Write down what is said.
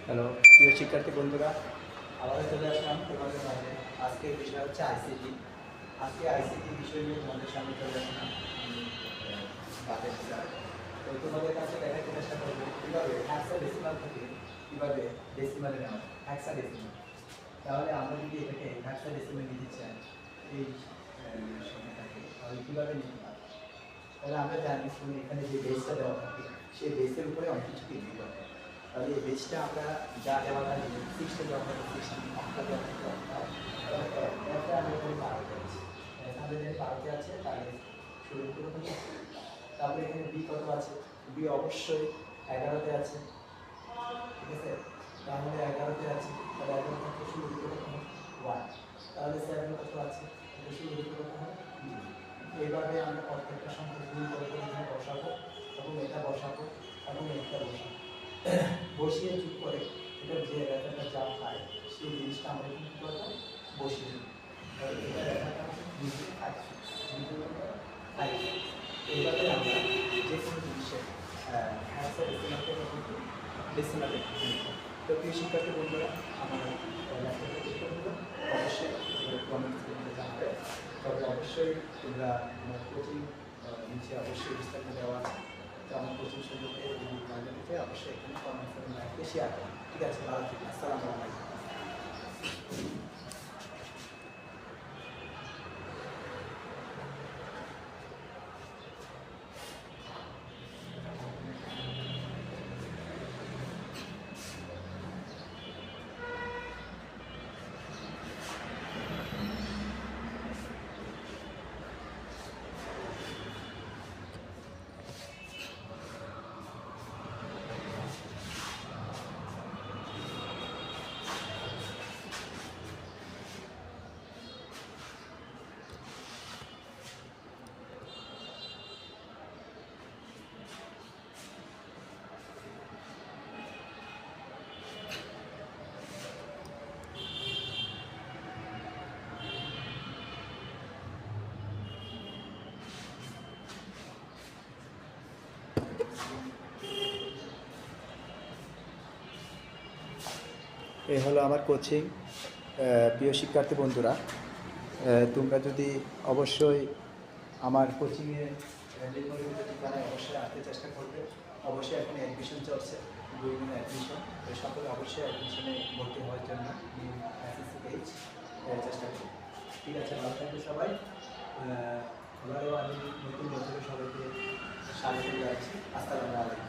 Hello প্রিয় শিক্ষার্থী বন্ধুরা, আবার চলে আসলাম তোমাদের মাঝে। আজকের বিষয় হচ্ছে আইসিটি। আজকে আইসিটি বিষয় নিয়ে তোমাদের সামনে চলে আসলাম বাতের স্যার। তো তোমাদের কাছে দেখাতে চেষ্টা করবো কীভাবে হেক্সাডেসিমাল থেকে কীভাবে ডেসিমালে নেওয়া যায়, হেক্সাডেসিমাল। তাহলে আমরা যদি এটাকে হেক্সাডেসিমাল নিতে চাই এই সংখ্যাটাকে, তাহলে কীভাবে নিতে পারি? তাহলে আমরা জানি শুনে এখানে যে বেসটা দেওয়া থাকে সেই বেসের উপরে অনেক কিছু তৈরি করা হয়। তাহলে এই বেসটা আমরা যা দেওয়া থাকে সিক্সটা দেওয়া থাকে সিক্সটি, অক্টা দেওয়া থাকে অক্টা, একটা আমরা এখানে বারোতে আছে, আমাদের এখানে বারোতে আছে, তাহলে শুরু করে থাকে। তারপরে এখানে বি কত আছে? বি অবশ্যই 11তে আছে, ঠিক আছে? তাহলে 11তে আছে, তাহলে 11 থেকে শুরু করে কত? 1। তাহলে 7 কত আছে? এটা শুরু করে কত হয়? 2। এইভাবে আমরা প্রত্যেকটা সংখ্যা গুণ করে এখানে বসাবো এবং এটা বসাবো এবং এটা বসাবো, বসিয়ে যোগ করে এটা যে রেখাটা যা পায় সেই জিনিসটা আমরা কি করবো? বসিয়ে দেবো। তাহলে এটা রেখাটা নিচে থাকছে, এইভাবে আমরা যে কোনো জিনিসের ডেসিমালে। তো প্রিয় শিক্ষার্থী বন্ধুরা, আমার লেখাটা দেখতে হলো অবশ্যই কমেন্টস করতে জানাবে। তবে অবশ্যই তোমরা আমার কোচিং নিচে অবশ্যই বিস্তারিত দেওয়া আছে। তো আমার কোচিং সম্পর্কে যদি জানতে চাইতে অবশ্যই এখানে কমেন্টস এবং লাইক শেয়ার করুন। ঠিক আছে, ভালো থাকবেন। আসসালামু আলাইকুম। এই হলো আমার কোচিং। প্রিয় শিক্ষার্থী বন্ধুরা, তোমরা যদি অবশ্যই আমার কোচিংয়ে ঠিকানায় অবশ্যই আসতে চেষ্টা করবে। অবশ্যই এখন অ্যাডমিশন চলছে, বিভিন্ন অ্যাডমিশন, সকলে অবশ্যই অ্যাডমিশনে ভর্তি হওয়ার জন্য এসএসসি পেজ চেষ্টা করবে। ঠিক আছে, ভালো থাকবে সবাই। আবারও আমি নতুন বছরে সবাইকে স্বাগত জানাচ্ছি। আসসালামু আলাইকুম।